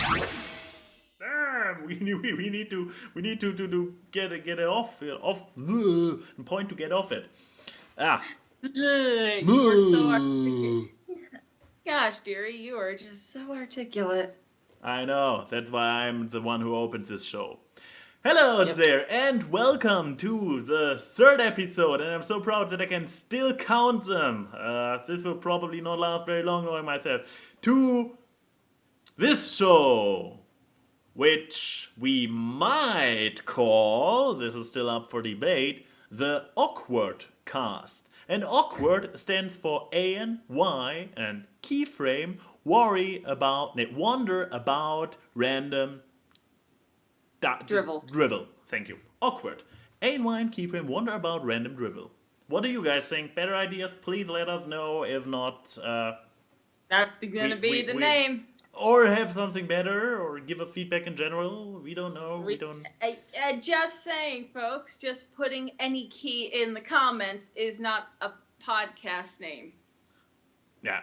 We need to get it off the point to get off it. You were so articulate. Gosh, dearie, you are just so articulate. I know. That's why I'm the one who opens this show. Hello Yep. there, and welcome to the third episode. And I'm so proud that I can still count them. This will probably not last very long, knowing myself. To this show, which we might call, this is still up for debate, the AWKWARDCast. And awkward stands for ANY and keyframe wonder about random drivel. Thank you. Awkward. ANY and keyframe wonder about random drivel. What do you guys think? Better ideas? Please let us know. If not, that's gonna be the name. Or have something better, or give us feedback in general. We don't know. We don't. Just saying, folks. Just putting any key in the comments is not a podcast name. Yeah.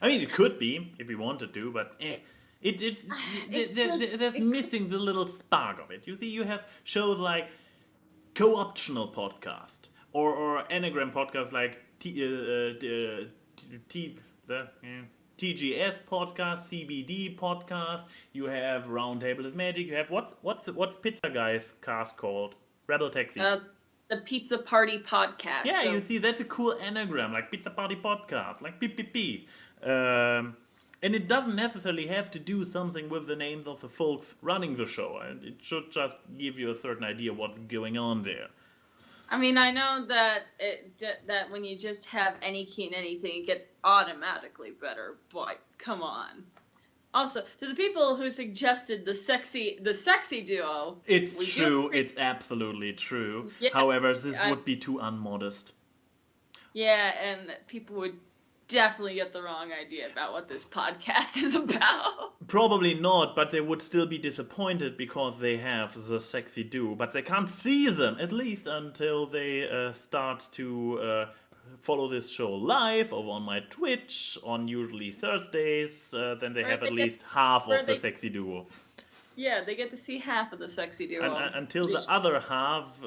I mean, it could be if we wanted to, but there's missing the little spark of it. You see, you have shows like co-optional podcast or anagram podcast like TGS podcast, CBD podcast. You have Roundtable is Magic. You have what's Pizza Guy's cast called? Rebel Taxi. The Pizza Party Podcast. Yeah, so. You see, that's a cool anagram, like Pizza Party Podcast, like PPP. And it doesn't necessarily have to do something with the names of the folks running the show. And it should just give you a certain idea what's going on there. I mean, I know that that when you just have any key in anything, it gets automatically better. But come on. Also, to the people who suggested the sexy duo, it's true. It's absolutely true. Yeah, however, this would be too unmodest. Yeah, and people would definitely get the wrong idea about what this podcast is about. Probably not, but they would still be disappointed because they have the sexy duo, but they can't see them, at least until they start to follow this show live or on my Twitch on usually Thursdays. Then they have at least half of the sexy duo. Yeah, they get to see half of the sexy duo. Until the other half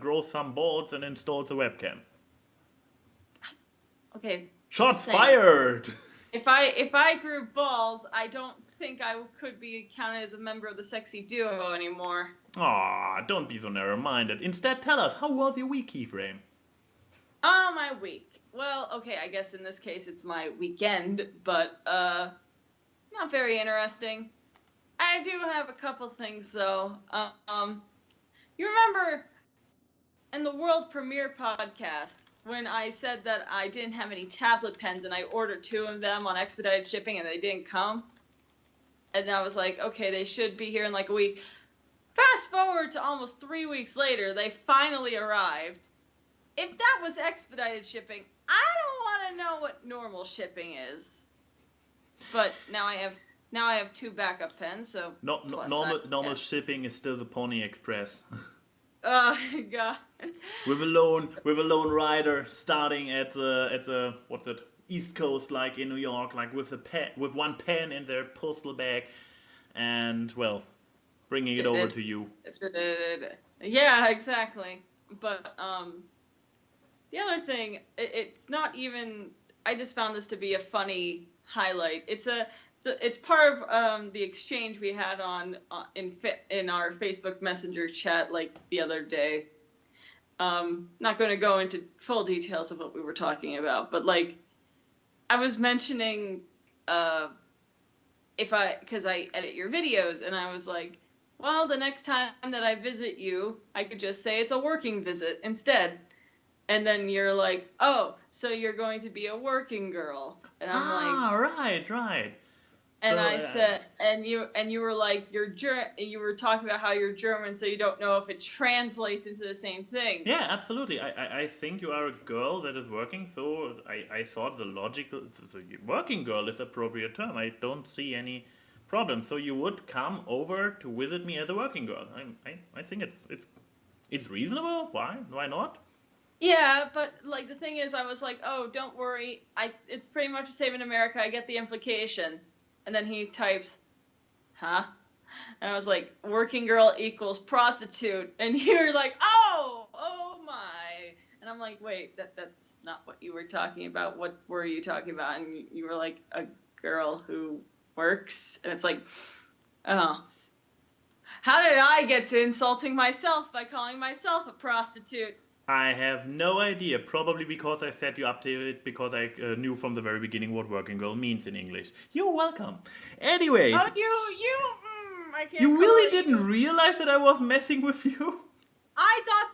grows some balls and installs a webcam. Okay. Shots fired! If I grew balls, I don't think I could be counted as a member of the sexy duo anymore. Aw, don't be so narrow-minded. Instead, tell us, how was your week, Keyframe? Oh, my week. Well, okay, I guess in this case it's my weekend, but not very interesting. I do have a couple things though. You remember in the world premiere podcast when I said that I didn't have any tablet pens and I ordered 2 of them on expedited shipping and they didn't come? And I was like, okay, they should be here in like a week. Fast forward to almost 3 weeks later, they finally arrived. If that was expedited shipping, I don't want to know what normal shipping is. But now I have 2 backup pens, so normal shipping is still the Pony Express. Oh God. with a lone rider starting at the what's it, East Coast, like in New York, like with one pen in their postal bag, and well, bringing it over to you. Yeah, exactly. But the other thing, it's not even. I just found this to be a funny highlight. It's part of the exchange we had in our Facebook Messenger chat like the other day. Not going to go into full details of what we were talking about, but like I was mentioning because I edit your videos, and I was like, well, the next time that I visit you, I could just say it's a working visit instead. And then you're like, oh, so you're going to be a working girl. And I'm like, right. And so, I said, and you were like, you were talking about how you're German, so you don't know if it translates into the same thing. Yeah, absolutely. I think you are a girl that is working, so I thought the working girl is appropriate term. I don't see any problem. So you would come over to visit me as a working girl. I think it's reasonable. Why not? Yeah, but like the thing is, I was like, oh, don't worry. It's pretty much the same in America. I get the implication. And then he types, huh? And I was like, working girl equals prostitute. And you were like, oh my. And I'm like, wait, that's not what you were talking about. What were you talking about? And you were like, a girl who works. And it's like, oh. How did I get to insulting myself by calling myself a prostitute? I have no idea. Probably because I set you up to it, because I knew from the very beginning what working girl means in English. You're welcome. Anyways, Oh, I can't you call really it didn't realize that I was messing with you? I thought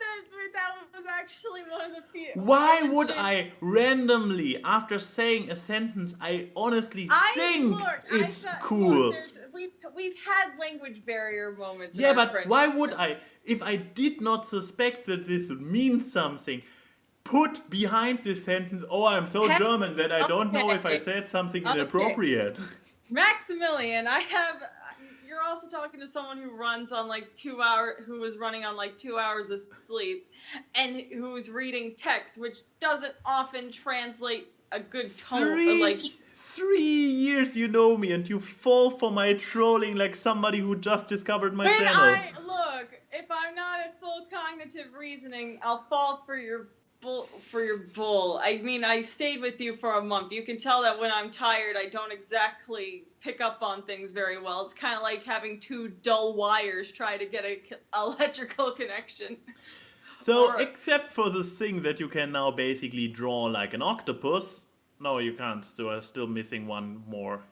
that was actually one of the few. Why would I randomly, after saying a sentence, I honestly think it's cool? Look, we've had language barrier moments. Yeah, in our but friendship. why would I, if I did not suspect that this means something, put behind this sentence, oh, I'm so German that I don't know if I said something inappropriate? Maximilian, you're also talking to someone who runs on like who was running on like 2 hours of sleep, and who's reading text, which doesn't often translate a good tone. 3 years you know me, and you fall for my trolling like somebody who just discovered my channel. Look, if I'm not at full cognitive reasoning, I'll fall for your bull. I mean, I stayed with you for a month. You can tell that when I'm tired, I don't exactly pick up on things very well. It's kind of like having two dull wires try to get an electrical connection. So, except for the thing that you can now basically draw like an octopus. No, you can't. So I'm still missing one more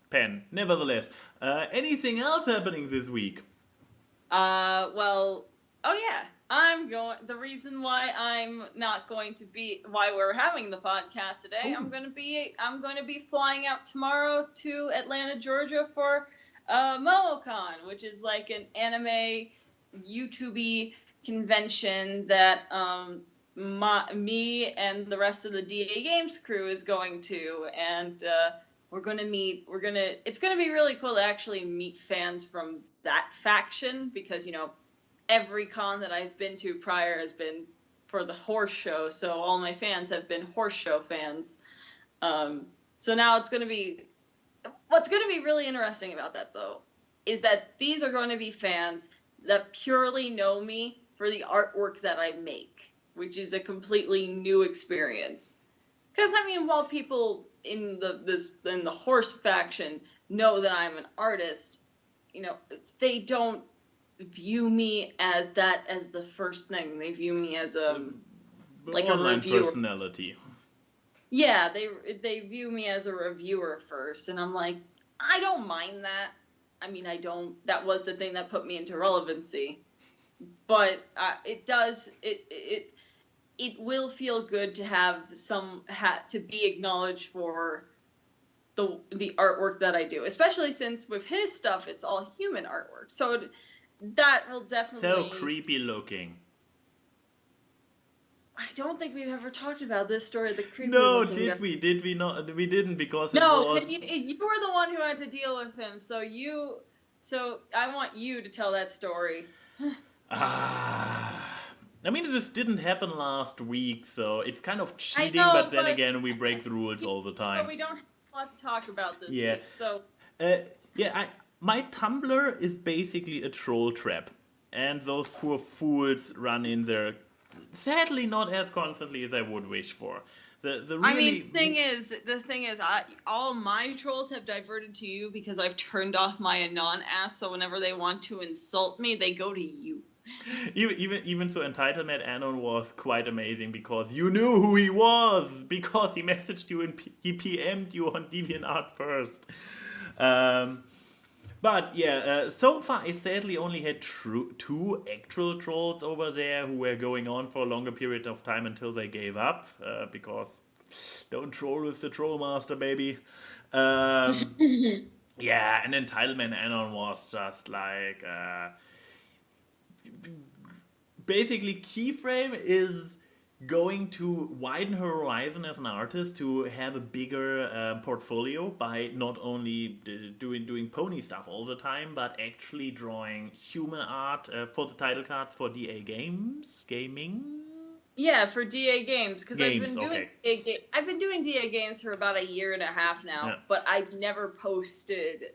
pen. Nevertheless, anything else happening this week? Well, oh yeah. The reason why why we're having the podcast today, Ooh. I'm going to be flying out tomorrow to Atlanta, Georgia for MomoCon, which is like an anime YouTube convention that me and the rest of the DA Games crew is going to, and it's going to be really cool to actually meet fans from that faction, because, every con that I've been to prior has been for the horse show, so all my fans have been horse show fans. So now what's going to be really interesting about that, though, is that these are going to be fans that purely know me for the artwork that I make, which is a completely new experience. Because, I mean, while people in the horse faction know that I'm an artist, they don't view me as the first thing. They view me as like a reviewer. Personality. Yeah, they view me as a reviewer first, and I'm like, I don't mind that. I mean, I don't. That was the thing that put me into relevancy, but it will feel good to have to be acknowledged for the artwork that I do, especially since with his stuff it's all human artwork. So that will definitely. So creepy looking. I don't think we've ever talked about this story. The creepy. No, looking did guy. we? Did we not? We didn't, because No, it was. you were the one who had to deal with him. So I want you to tell that story. I mean, this didn't happen last week, so it's kind of cheating, know, but then but- again, we break the rules all the But time. we don't have a lot to talk about this Yeah. week. So My Tumblr is basically a troll trap, and those poor fools run in there, sadly not as constantly as I would wish for. The thing is, all my trolls have diverted to you because I've turned off my anon ass. So whenever they want to insult me, they go to you. Even so, Entitlement Anon was quite amazing, because you knew who he was, because he messaged you and he PM'd you on DeviantArts first. But yeah, so far I sadly only had two actual trolls over there who were going on for a longer period of time until they gave up, because don't troll with the troll master, baby. Yeah, and Entitlement Anon was just like... basically, Keyframe is going to widen her horizon as an artist to have a bigger portfolio by not only doing pony stuff all the time, but actually drawing human art for the title cards for DA Gaming. Yeah, for DA Games, because I've Games, been doing DA Games for about a year and a half now, Yeah. but I've never posted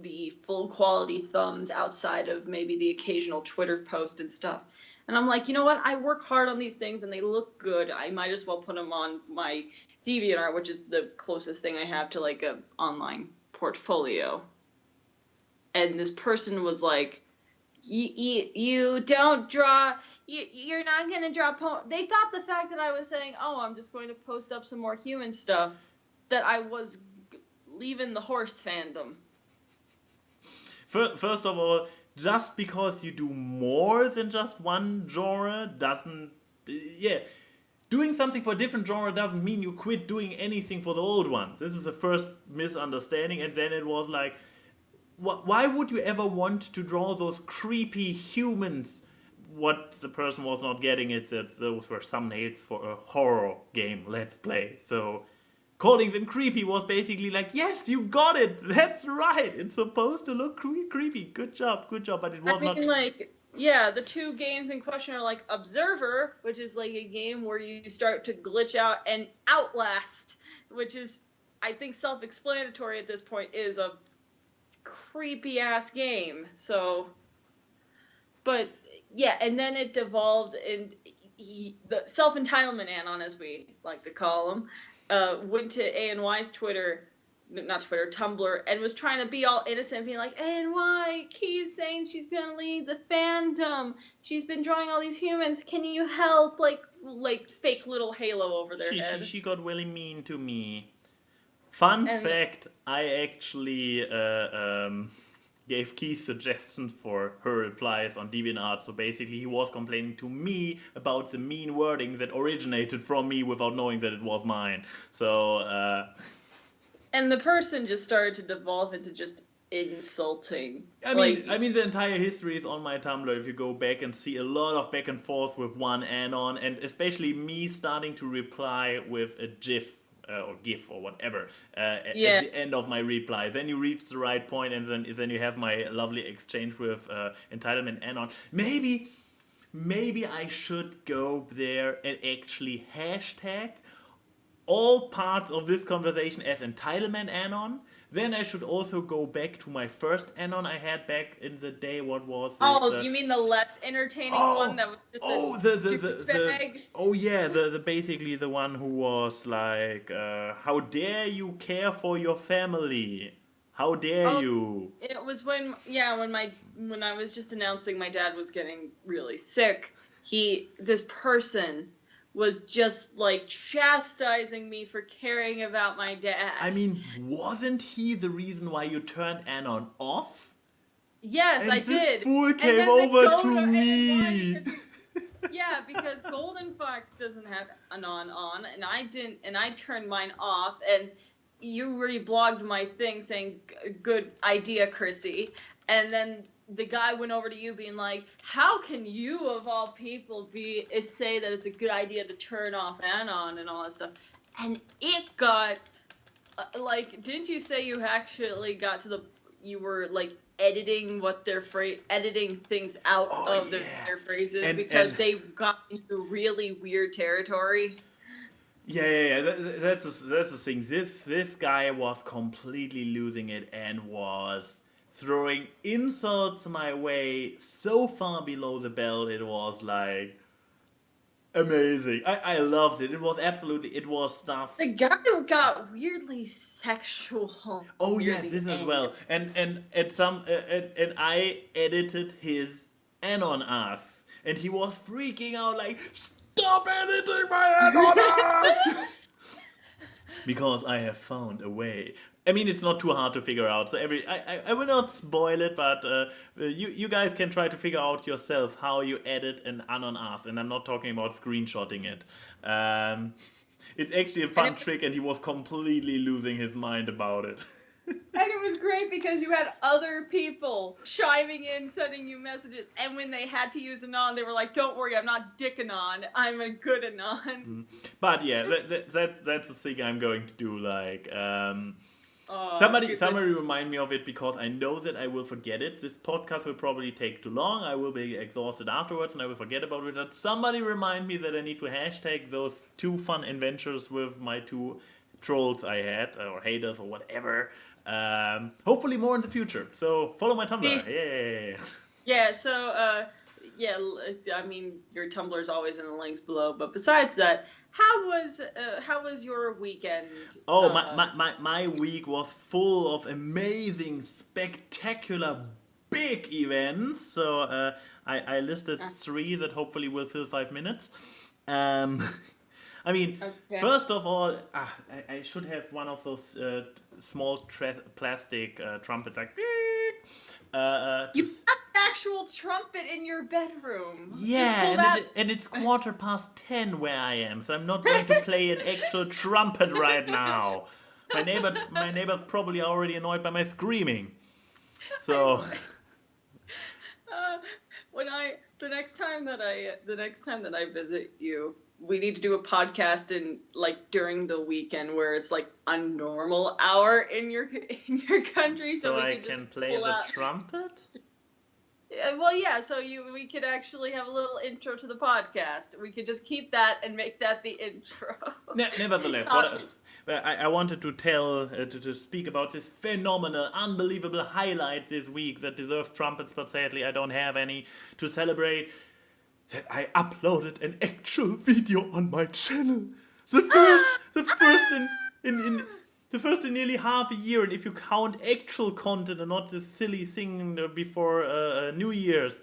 the full quality thumbs outside of maybe the occasional Twitter post and stuff. And I'm like, you know what? I work hard on these things and they look good. I might as well put them on my DeviantArt, which is the closest thing I have to like a online portfolio. And this person was like, you don't draw, you're not going to draw They thought the fact that I was saying, oh, I'm just going to post up some more human stuff, that I was leaving the horse fandom. First of all, just because you do more than just one genre doesn't... Yeah, doing something for a different genre doesn't mean you quit doing anything for the old ones. This is the first misunderstanding, and then it was like, why would you ever want to draw those creepy humans? What the person was not getting is that those were thumbnails for a horror game Let's Play. So calling them creepy was basically like, yes, you got it. That's right. It's supposed to look creepy. Good job. But it was not. Like, yeah, the two games in question are like Observer, which is like a game where you start to glitch out, and Outlast, which is, I think, self-explanatory at this point, is a creepy ass game. So, but yeah, and then it devolved, and the self-entitlement Anon, as we like to call him, went to ANY's Tumblr, and was trying to be all innocent, being like, ANY, Key's saying she's gonna lead the fandom. She's been drawing all these humans. Can you help? Like fake little halo over their head. She got really mean to me. Fun fact, I actually gave Key suggestions for her replies on DeviantArts. So basically he was complaining to me about the mean wording that originated from me without knowing that it was mine. So... And the person just started to devolve into just insulting. I mean, the entire history is on my Tumblr. If you go back and see a lot of back and forth with one Anon, and especially me starting to reply with a GIF or GIF or whatever at the end of my reply. Then you reach the right point, and then you have my lovely exchange with Entitlement Anon. Maybe I should go there and actually hashtag all parts of this conversation as Entitlement Anon. Then I should also go back to my first Anon I had back in the day. What was this? You mean the less entertaining one that was just the basically the one who was like, how dare you care for your family? How dare you? It was when I was just announcing my dad was getting really sick. This person was just like chastising me for caring about my dad. I mean, wasn't he the reason why you turned Anon off? Yes, I did. This fool came over to me. Because Golden Fox doesn't have Anon on, and I didn't, and I turned mine off, and you reblogged my thing saying good idea, Chrissy, and then the guy went over to you being like, how can you of all people say that it's a good idea to turn off Anon and all that stuff? And it got didn't you say you actually got to you were like editing editing things out of their phrases because they got into really weird territory? Yeah. That's the thing. This guy was completely losing it and was throwing insults my way so far below the belt. It was like amazing. I loved it. It was stuff. The guy got weirdly sexual. Oh yes, this as well. And and I edited his Anon ass, and he was freaking out like, stop editing my Anon ass! Because I have found a way. I mean, it's not too hard to figure out. So I will not spoil it, but you guys can try to figure out yourself how you edit an Anon ass, and I'm not talking about screenshotting it. It's actually a fun trick, and he was completely losing his mind about it. And it was great because you had other people chiming in, sending you messages, and when they had to use Anon, they were like, don't worry, I'm not Dick Anon, I'm a good Anon. But yeah, that's the thing I'm going to do, like... Somebody remind me of it, because I know that I will forget it. This podcast will probably take too long. I will be exhausted afterwards and I will forget about it. But somebody remind me that I need to hashtag those 2 fun adventures with my 2 trolls I had, or haters or whatever. Hopefully more in the future. So follow my Tumblr. Yeah. Yay! Yeah, so, I mean, your Tumblr's always in the links below, but besides that, how was your weekend? Oh, my week was full of amazing, spectacular, big events. So I listed 3 that hopefully will fill 5 minutes. Um, I mean, Okay. first of all, I should have one of those small plastic trumpets like. You have an actual trumpet in your bedroom. Just Yeah, pull that. and it's 10:15 where I am, so I'm not going to play an actual trumpet right now. My neighbor's probably already annoyed by my screaming. So The next time that I visit you, we need to do a podcast during the weekend where it's like a normal hour in your country, so we I can can just play pull the out. trumpet? Well, yeah. So we could actually have a little intro to the podcast. We could just keep that and make that the intro. Nevertheless, I wanted to tell, to speak about this phenomenal, unbelievable highlight this week that deserves trumpets, but sadly I don't have any to celebrate. That I uploaded an actual video on my channel. The first in nearly half a year, and if you count actual content and not the silly thing before New Year's,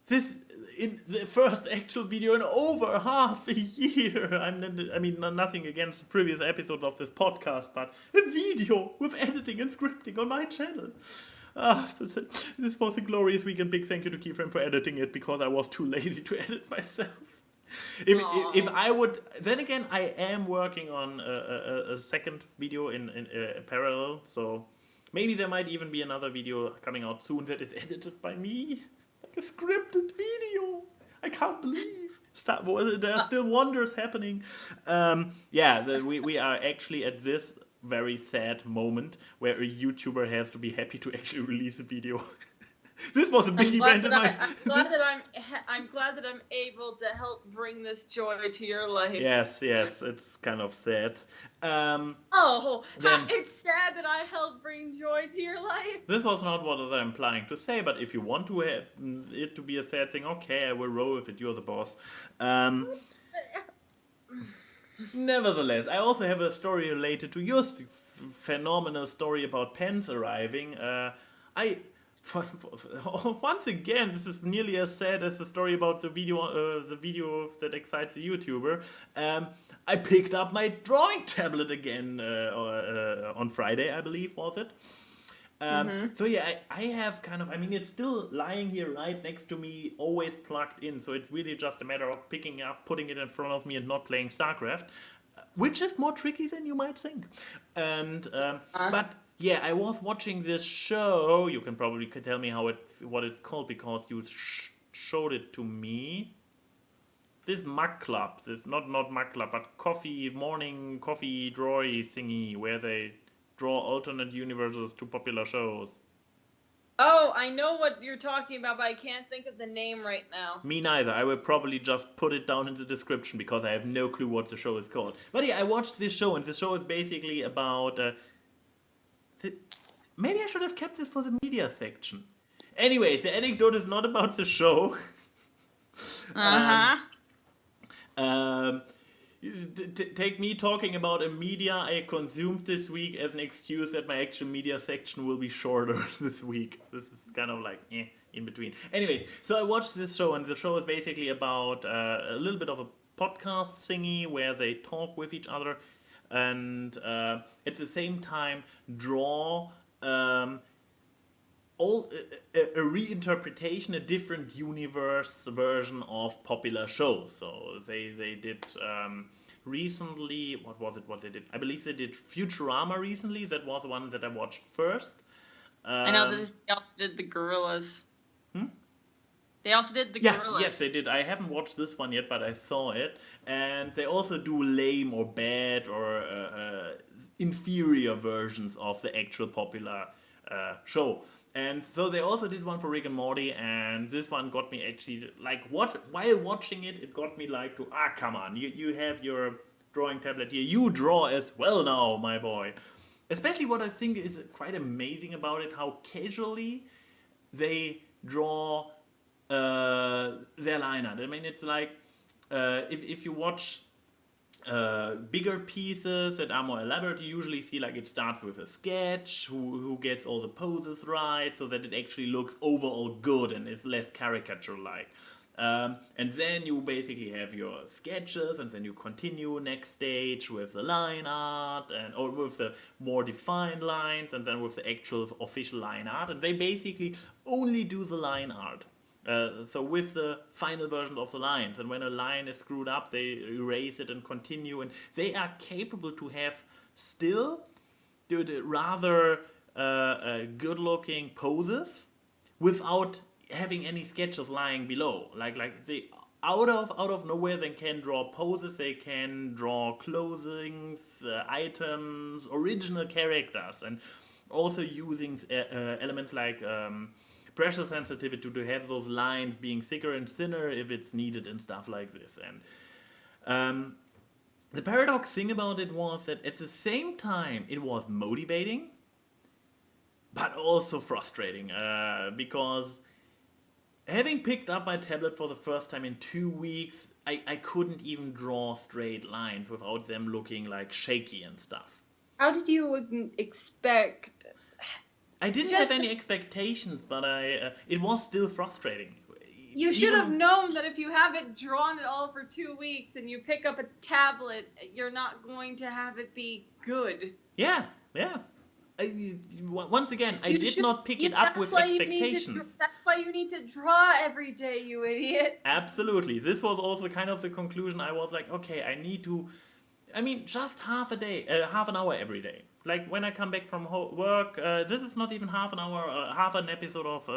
this in the first actual video in over half a year. I mean, nothing against the previous episodes of this podcast, but a video with editing and scripting on my channel. This was a glorious week, and big thank you to Keyframe for editing it, because I was too lazy to edit myself. If I would, then again, I am working on a second video in parallel, so maybe there might even be another video coming out soon that is edited by me, like a scripted video. I can't believe. There are still wonders happening. We are actually at this very sad moment where a YouTuber has to be happy to actually release a video. This was a big event in my. I'm glad that I'm able to help bring this joy to your life. Yes, it's kind of sad. It's sad that I helped bring joy to your life. This was not what I'm planning to say, but if you want to have it to be a sad thing, okay, I will roll with it. You're the boss. Nevertheless, I also have a story related to your phenomenal story about pens arriving. Once again, this is nearly as sad as the story about the video that excites the YouTuber. I picked up my drawing tablet again on Friday, I believe, was it? So yeah, I have it's still lying here right next to me, always plugged in, so it's really just a matter of picking up, putting it in front of me and not playing StarCraft, which is more tricky than you might think. And but yeah, I was watching this show. You can probably tell me what it's called, because you showed it to me. This mug club, not mug club, but morning coffee drawy thingy where they draw alternate universes to popular shows. Oh, I know what you're talking about, but I can't think of the name right now. Me neither. I will probably just put it down in the description because I have no clue what the show is called. But yeah, I watched this show, and the show is basically about... maybe I should have kept this for the media section. Anyways, the anecdote is not about the show. Take me talking about a media I consumed this week as an excuse that my actual media section will be shorter this week. This is kind of like in between. Anyway, so I watched this show, and the show is basically about a little bit of a podcast thingy where they talk with each other and at the same time draw a reinterpretation, a different universe version of popular shows. So they did recently, what they did? I believe they did Futurama recently. That was the one that I watched first. I know that they also did the Gorillas. They also did the Gorillas. Yes, they did. I haven't watched this one yet, but I saw it. And they also do lame or bad or inferior versions of the actual popular show. And so they also did one for Rick and Morty, and this one got me actually, while watching it, it got me like to, come on, you have your drawing tablet here, you draw as well now, my boy. especially what I think is quite amazing about it, how casually they draw their line art. I mean, it's like if you watch bigger pieces that are more elaborate, you usually see like it starts with a sketch who gets all the poses right so that it actually looks overall good and is less caricature like. And then you basically have your sketches, and then you continue next stage with the line art and or with the more defined lines, and then with the actual official line art. And they basically only do the line art. So with the final version of the lines, and when a line is screwed up, they erase it and continue, and they are capable to have still the rather good-looking poses without having any sketches lying below. Like they out of nowhere they can draw poses, they can draw clothings, items, original characters, and also using elements like pressure sensitivity to have those lines being thicker and thinner if it's needed and stuff like this. And the paradox thing about it was that at the same time it was motivating, but also frustrating because having picked up my tablet for the first time in 2 weeks, I couldn't even draw straight lines without them looking like shaky and stuff. How did you expect? I didn't have any expectations, but it was still frustrating. You should have known that if you haven't drawn it all for 2 weeks and you pick up a tablet, you're not going to have it be good. Yeah. Once again, I did not pick it up with expectations. That's why you need to draw every day, you idiot. Absolutely. This was also kind of the conclusion. I was like, okay, I need to... I mean, just half an hour every day. Like when I come back from work, this is not even half an hour, half an episode of,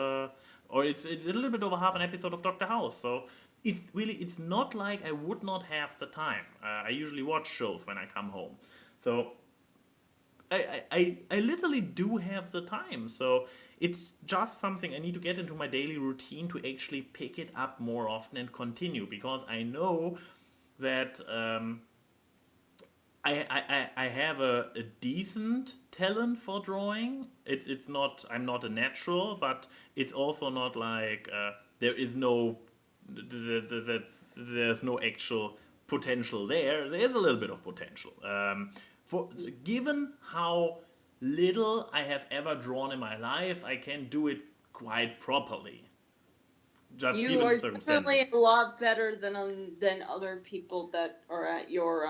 or it's a little bit over half an episode of Dr. House. So it's not like I would not have the time. I usually watch shows when I come home. So I literally do have the time. So it's just something I need to get into my daily routine to actually pick it up more often and continue, because I know that I have a decent talent for drawing. It's not, I'm not a natural, but it's also not like there's no actual potential there. There's a little bit of potential. Given how little I have ever drawn in my life, I can do it quite properly. Just you given are circumstances. definitely a lot better than other people that are at your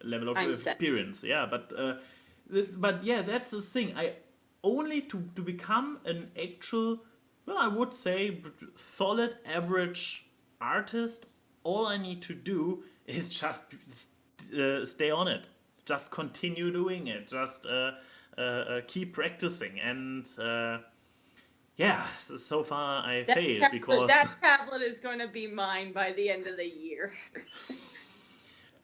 level of experience. Yeah, but yeah, that's the thing. I only to become an actual, well, I would say solid average artist. All I need to do is just stay on it. Just continue doing it. Just keep practicing. And yeah, so far I failed because that tablet is going to be mine by the end of the year.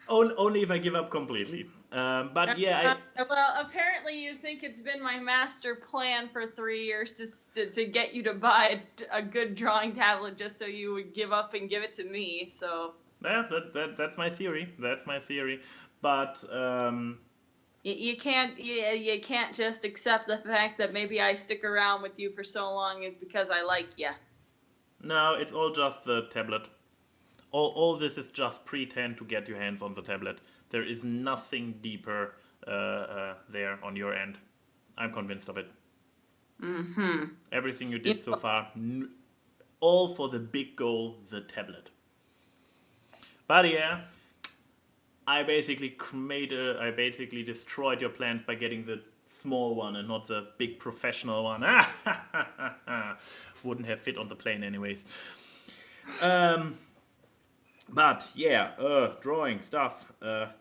Only if I give up completely. But yeah, well, apparently you think it's been my master plan for 3 years to get you to buy a good drawing tablet just so you would give up and give it to me. So yeah, that's my theory. That's my theory. But you can't just accept the fact that maybe I stick around with you for so long is because I like you. No, it's all just the tablet. All this is just pretend to get your hands on the tablet. There is nothing deeper there on your end. I'm convinced of it. Mm-hmm. Everything you did so far, all for the big goal, the tablet. But yeah, I basically destroyed your plans by getting the small one and not the big professional one. Wouldn't have fit on the plane anyways. But yeah, drawing stuff.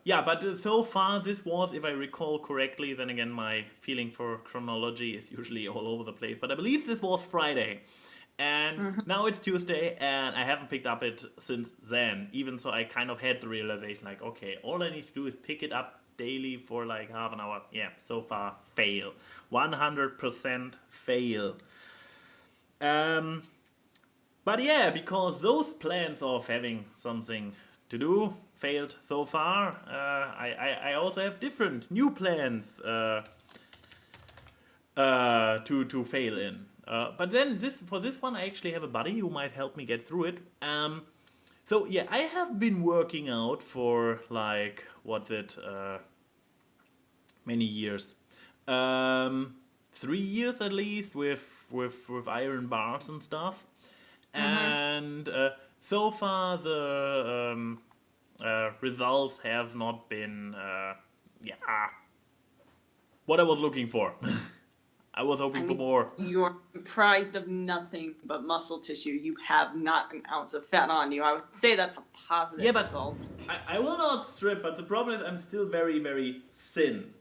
Yeah, but so far this was, if I recall correctly, then again my feeling for chronology is usually all over the place, but I believe this was Friday. And now it's Tuesday, and I haven't picked up it since then. Even so, I kind of had the realization, like, okay, all I need to do is pick it up daily for like half an hour. Yeah, so far, fail. 100% fail. But yeah, because those plans of having something to do failed so far. I also have different new plans to fail in. But then for this one, I actually have a buddy who might help me get through it. So yeah, I have been working out for like many years, 3 years at least with iron bars and stuff, and so far the results have not been what I was looking for. I was hoping for more. You're comprised of nothing but muscle tissue. You have not an ounce of fat on you. I would say that's a positive result. I will not strip, but the problem is I'm still very, very thin.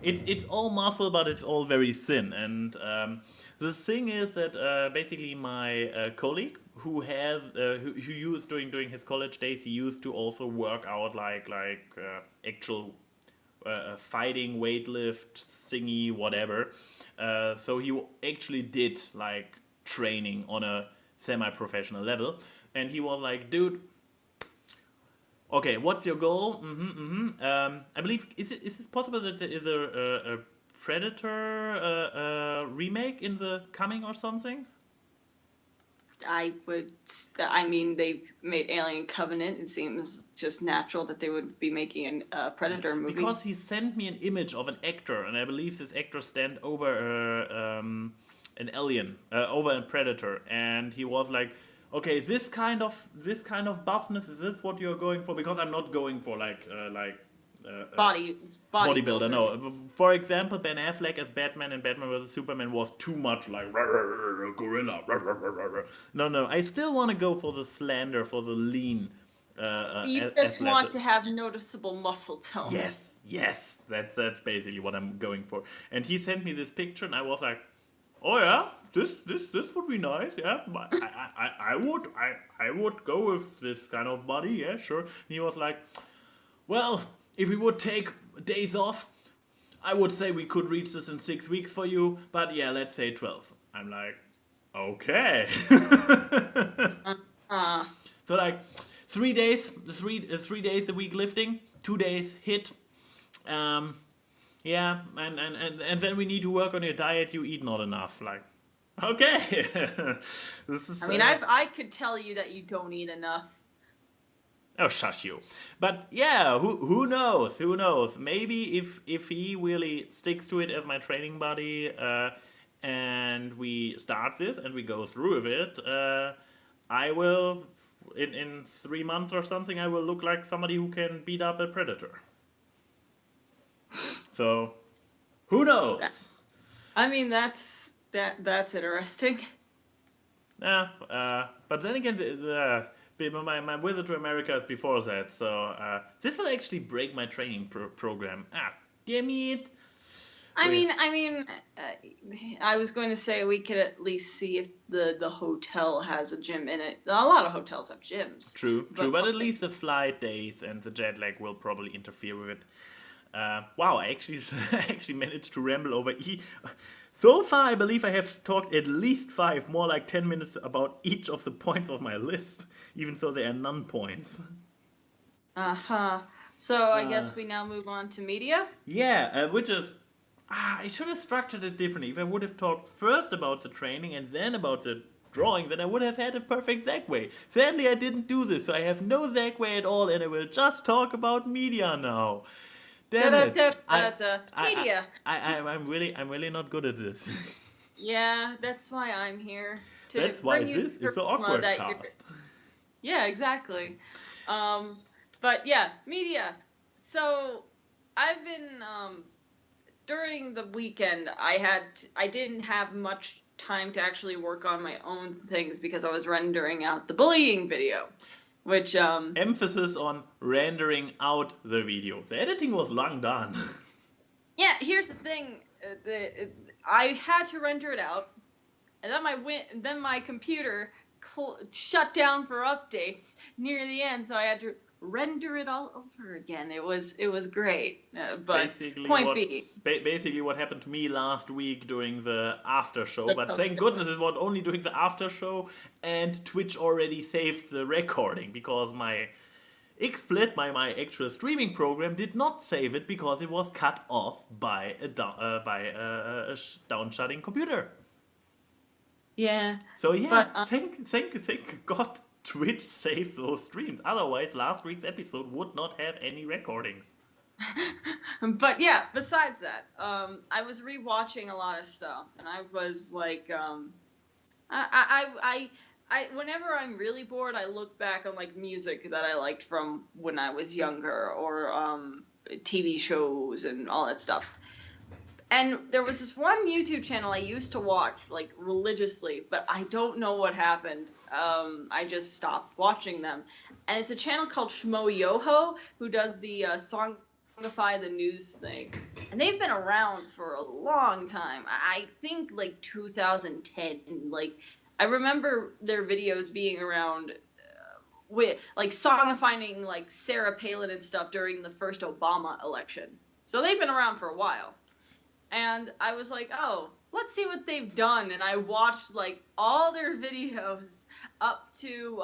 It's all muscle, but it's all very thin. And the thing is that basically my colleague who used during his college days, he used to also work out like actual fighting, weightlift, thingy, whatever. So he actually did like training on a semi-professional level, and he was like, "Dude, okay, what's your goal?" I believe is it possible that there is a Predator remake in the coming or something? I mean, they've made Alien Covenant. It seems just natural that they would be making a Predator movie. Because he sent me an image of an actor, and I believe this actor stand over an alien, over a Predator, and he was like, "Okay, this kind of buffness, is this what you're going for?" Because I'm not going for bodybuilder. No, for example, Ben Affleck as Batman and Batman vs Superman was too much like gorilla. No, I still want to go for the slender, for the lean. You just want to have noticeable muscle tone. Yes, that's basically what I'm going for. And he sent me this picture, and I was like, "Oh yeah, this would be nice. Yeah, I would go with this kind of body. Yeah, sure." And he was like, "Well, if we would take days off, I would say we could reach this in 6 weeks for you. But yeah, let's say 12." I'm like, "Okay." So like 3 days, 3 days a week lifting, 2 days hit. Yeah, and then we need to work on your diet. You eat not enough. Like, okay. This is. I mean, I could tell you that you don't eat enough. Oh, shush you. But yeah, who knows? Who knows? Maybe if he really sticks to it as my training buddy, and we start this and we go through with it, I will, in 3 months or something, I will look like somebody who can beat up a Predator. So, who knows? I mean, that's interesting. Yeah, but then again, my visit to America is before that, so this will actually break my training program. Damn it! I mean, I was going to say we could at least see if the hotel has a gym in it. A lot of hotels have gyms. True, but at least the flight days and the jet lag will probably interfere with it. Wow, I actually managed to ramble over So far, I believe I have talked at least 5, more like 10 minutes about each of the points of my list, even though they are non-points. So I guess we now move on to media? Yeah, which is... I should have structured it differently. If I would have talked first about the training and then about the drawing, then I would have had a perfect segue. Sadly, I didn't do this, so I have no segue at all, and I will just talk about media now. Damn it. Media. I'm really not good at this. Yeah, that's why I'm here. That's why this is the AWKWARDCast. Yeah, exactly. But yeah, media. So I've been during the weekend. I didn't have much time to actually work on my own things because I was rendering out the bullying video. Which emphasis on rendering out the video. The editing was long done. Yeah, here's the thing. I had to render it out, and then my computer shut down for updates near the end, so I had to render it all over again. It was great. But basically what happened to me last week during the after show, but thank goodness it was only during the after show, and Twitch already saved the recording because XSplit, my actual streaming program, did not save it because it was cut off by a down-shutting computer. Yeah. So yeah, But thank God Twitch saved those streams. Otherwise, last week's episode would not have any recordings. but yeah, besides that, I was rewatching a lot of stuff, and I was like, I whenever I'm really bored, I look back on like music that I liked from when I was younger, or TV shows and all that stuff. And there was this one YouTube channel I used to watch like religiously, but I don't know what happened. I just stopped watching them. And it's a channel called Shmo Yoho, who does the Songify the News thing. And they've been around for a long time. I think like 2010. Like, I remember their videos being around with like songifying like Sarah Palin and stuff during the first Obama election. So they've been around for a while. And I was like, oh, let's see what they've done. And I watched like all their videos up to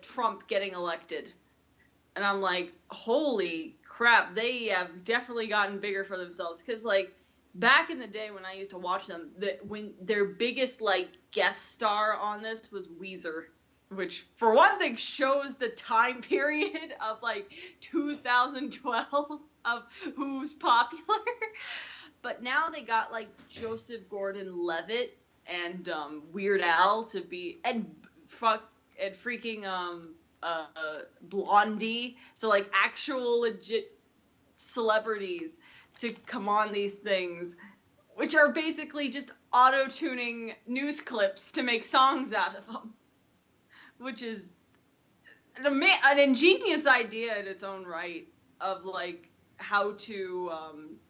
Trump getting elected. And I'm like, holy crap, they have definitely gotten bigger for themselves. Because like back in the day when I used to watch them, when their biggest like guest star on this was Weezer. Which, for one thing, shows the time period of like 2012 of who's popular. But now they got like Joseph Gordon-Levitt and Weird Al to be, and freaking Blondie. So like actual legit celebrities to come on these things, which are basically just auto-tuning news clips to make songs out of them. Which is an ingenious idea in its own right of like how to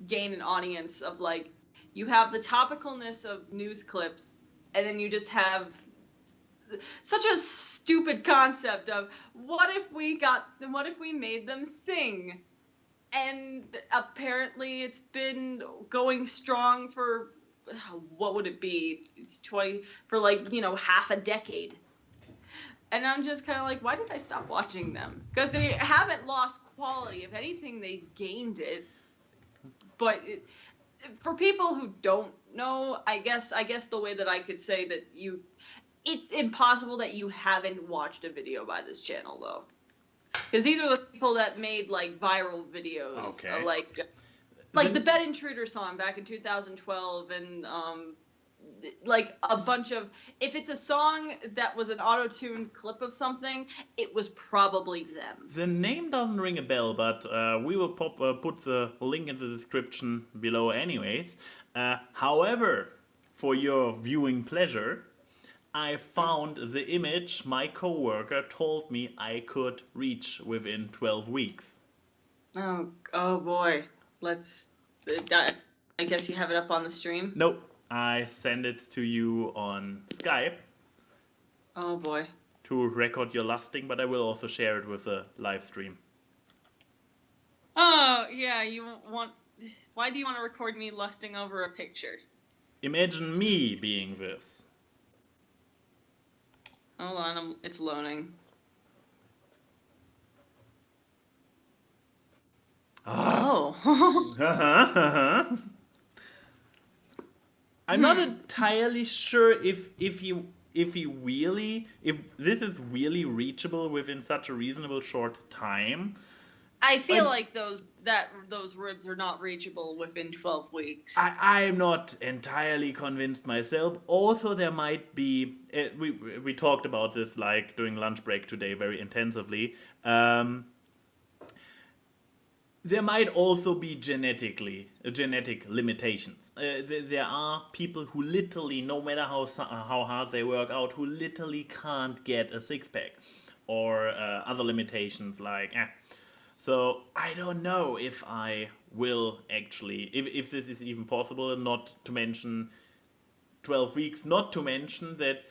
gain an audience of like you have the topicalness of news clips and then you just have such a stupid concept of what if we made them sing, and apparently it's been going strong for what would it be? It's 20 for like half a decade. And I'm just kind of like, why did I stop watching them? Because they haven't lost quality. If anything, they gained it. But for people who don't know, I guess the way that I could say that it's impossible that you haven't watched a video by this channel, though. Because these are the people that made, like, viral videos. Okay. Like the Bed Intruder song back in 2012 and... like a bunch of, if it's a song that was an auto-tuned clip of something, it was probably them. The name doesn't ring a bell, but we will put the link in the description below anyways. However, for your viewing pleasure, I found the image my coworker told me I could reach within 12 weeks. Oh boy. I guess you have it up on the stream? Nope. I send it to you on Skype. Oh boy. To record your lusting, but I will also share it with a live stream. Oh, yeah, why do you want to record me lusting over a picture? Imagine me being this. Hold on, it's loading. Oh. I'm not entirely sure if this is really reachable within such a reasonable short time. I feel like those ribs are not reachable within 12 weeks. I'm not entirely convinced myself. Also, there might be we talked about this like during lunch break today very intensively. There might also be genetic limitations. There are people who literally, no matter how hard they work out, who literally can't get a six-pack, or other limitations like. So I don't know if I will actually, if this is even possible. Not to mention 12 weeks. Not to mention that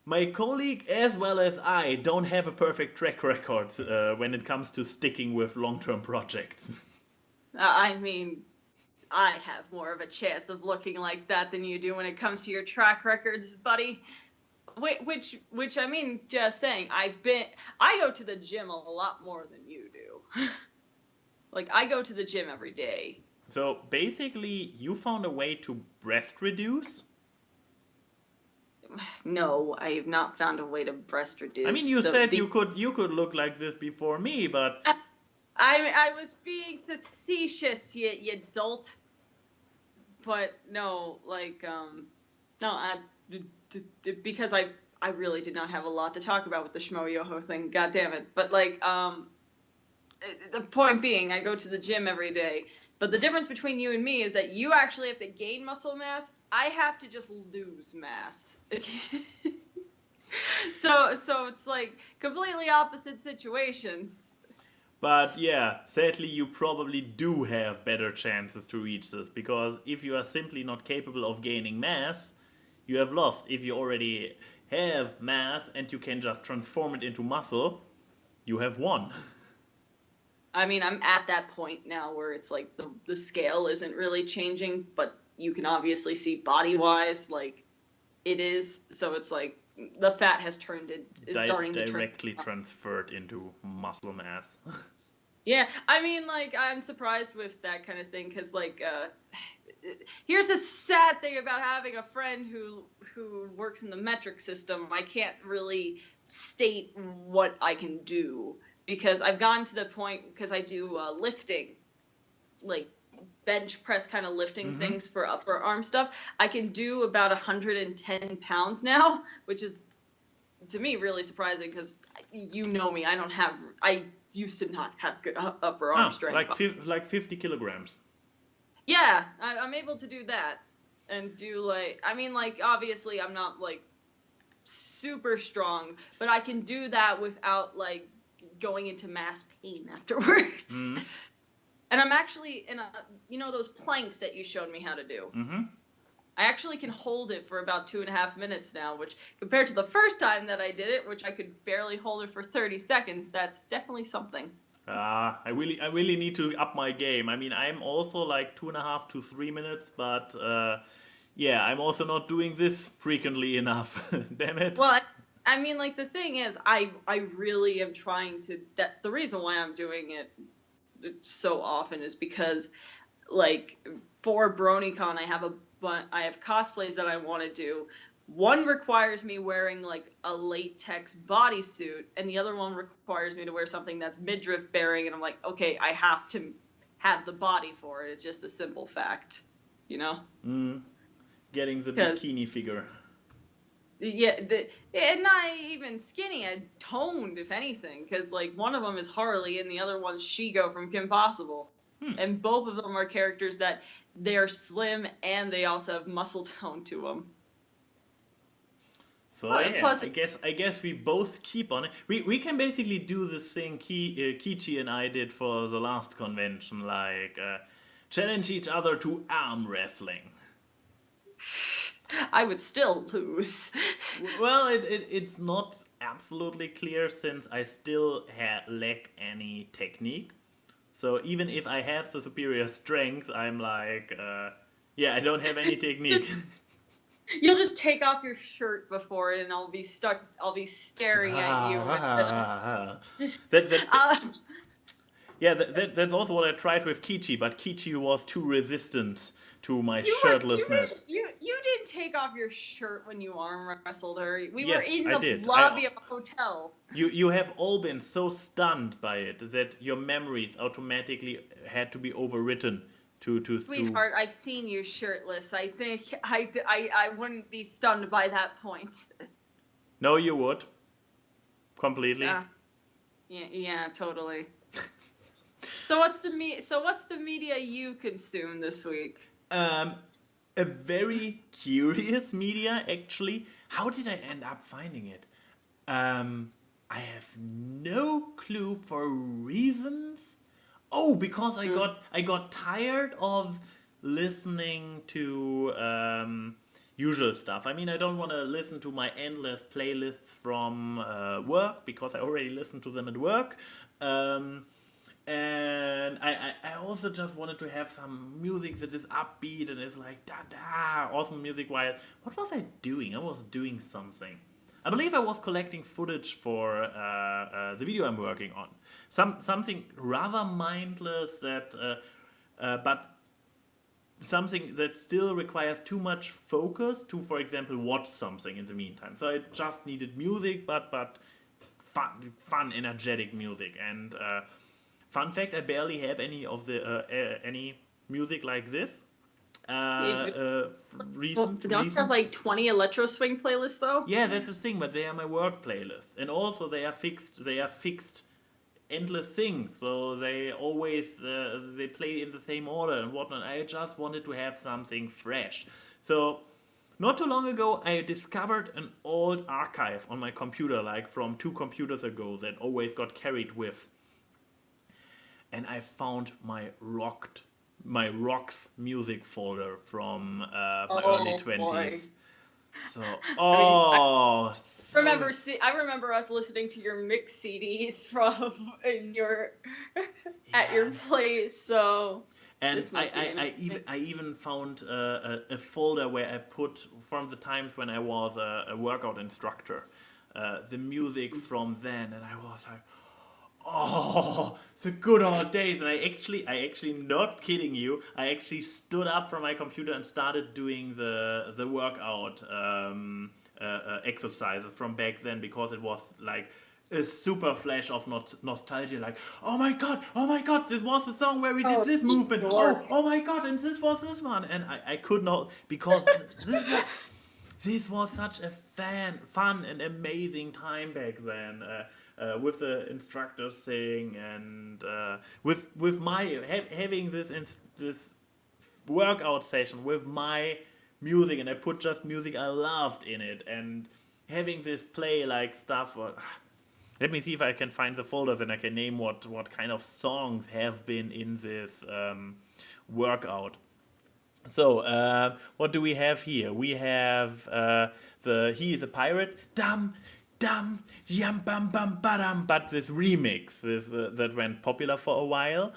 my colleague as well as I don't have a perfect track record when it comes to sticking with long-term projects. I mean, I have more of a chance of looking like that than you do when it comes to your track records, buddy. which I mean, just saying, I go to the gym a lot more than you do. Like, I go to the gym every day. So basically, you found a way to breast reduce? No, I have not found a way to breast reduce. I mean, you said you could look like this before me, but I was being facetious, you dolt. But no, like, no, because I really did not have a lot to talk about with the Shmo Yoho thing. God damn it! But like, the point being, I go to the gym every day. But the difference between you and me is that you actually have to gain muscle mass. I have to just lose mass. So it's like completely opposite situations. But yeah, sadly you probably do have better chances to reach this, because if you are simply not capable of gaining mass, you have lost. If you already have mass and you can just transform it into muscle, you have won. I mean, I'm at that point now where it's like the scale isn't really changing, but you can obviously see body-wise, like, it is. So it's like the fat has starting to turn. Directly transferred into muscle mass. Yeah, I mean, like, I'm surprised with that kind of thing, because, like, here's the sad thing about having a friend who works in the metric system. I can't really state what I can do, because I've gotten to the point, because I do lifting, like bench press kind of lifting things for upper arm stuff. I can do about 110 pounds now, which is, to me, really surprising, because you know me, I used to not have good upper arm strength. Like 50 kilograms. Yeah, I'm able to do that, and do, like, I mean, like, obviously I'm not, like, super strong, but I can do that without, like, going into mass pain afterwards. And I'm actually in those planks that you showed me how to do. I actually can hold it for about 2.5 minutes now, which, compared to the first time that I did it, which I could barely hold it for 30 seconds, that's definitely something. I really need to up my game. I mean, I'm also like 2.5 to 3 minutes, but yeah, I'm also not doing this frequently enough. Damn it. Well, I mean, like, the thing is, I really am trying to. The reason why I'm doing it so often is because, like, for BronyCon, I have cosplays that I want to do. One requires me wearing, like, a latex bodysuit, and the other one requires me to wear something that's midriff bearing, and I'm like, okay, I have to have the body for it. It's just a simple fact, you know? Getting the bikini figure. Yeah, and not even skinny, toned, if anything, because, like, one of them is Harley and the other one's Shigo from Kim Possible. And both of them are characters that they're slim and they also have muscle tone to them. So yeah, I guess we both keep on it. We can basically do this thing Kichi and I did for the last convention, like challenge each other to arm wrestling. I would still lose. Well, it's not absolutely clear, since I still lack any technique. So even if I have the superior strength, I'm like, yeah, I don't have any technique. You'll just take off your shirt before it, and I'll be staring at you. Yeah, that's also what I tried with Kichi, but Kichi was too resistant to my shirtlessness. You didn't take off your shirt when you arm wrestled her. We were Yes, in I the did. lobby of a hotel. You have all been so stunned by it that your memories automatically had to be overwritten to Sweetheart, I've seen you shirtless. I think I wouldn't be stunned by that point. No, you would. Completely. Yeah, totally. So what's the media you consume this week? A very curious media, actually. How did I end up finding it? I have no clue for reasons. Oh, because I got tired of listening to usual stuff. I mean, I don't want to listen to my endless playlists from work, because I already listen to them at work. And I also just wanted to have some music that is upbeat and is like da-da, awesome music. While what was I doing? I was doing something. I believe I was collecting footage for the video I'm working on. Something rather mindless but something that still requires too much focus to, for example, watch something in the meantime. So I just needed music, but fun, energetic music. And fun fact: I barely have any music like this. Yeah, don't you have Recent. like 20 electro swing playlists though? Yeah, that's the thing. But they are my work playlists, and also they are fixed. They are fixed endless things, so they always they play in the same order and whatnot. I just wanted to have something fresh. So not too long ago I discovered an old archive on my computer, like from 2 computers ago, that always got carried with, and I found my rocks music folder from my early Oh boy. 20s. So I mean, so I remember us listening to your mix CDs from in your at your yeah. place. So And this must be amazing. I even found a folder where I put, from the times when I was a workout instructor, the music from then, and I was like, oh, the good old days. And I actually, not kidding you, I actually stood up from my computer and started doing the workout exercises from back then, because it was like a super flash of nostalgia, like, oh my god, this was the song where we did Oh, this movement, dork. oh my god, and this was this one, and I could not, because this was such a fun and amazing time back then, with the instructor thing, and with my having this workout session with my music, and I put just music I loved in it, and having this play like stuff. Let me see if I can find the folder, then I can name what kind of songs have been in this workout. So, what do we have here? We have the He is a Pirate, dum dum yum bum bum badum, but this remix that went popular for a while.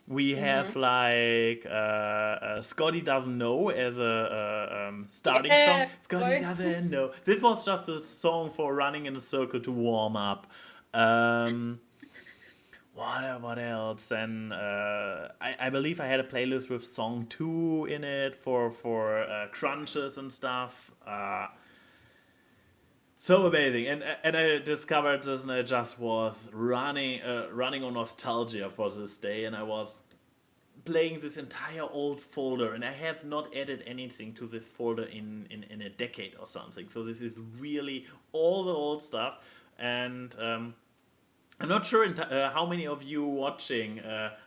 We have Hmm. like Scotty Doesn't Know as a starting song. Yeah. Scotty What? doesn't know. This was just a song for running in a circle to warm up. Um, what else? And I believe I had a playlist with song 2 in it for crunches and stuff. So amazing, and I discovered this, and I just was running on nostalgia for this day, and I was playing this entire old folder, and I have not added anything to this folder in a decade or something. So this is really all the old stuff, and I'm not sure how many of you watching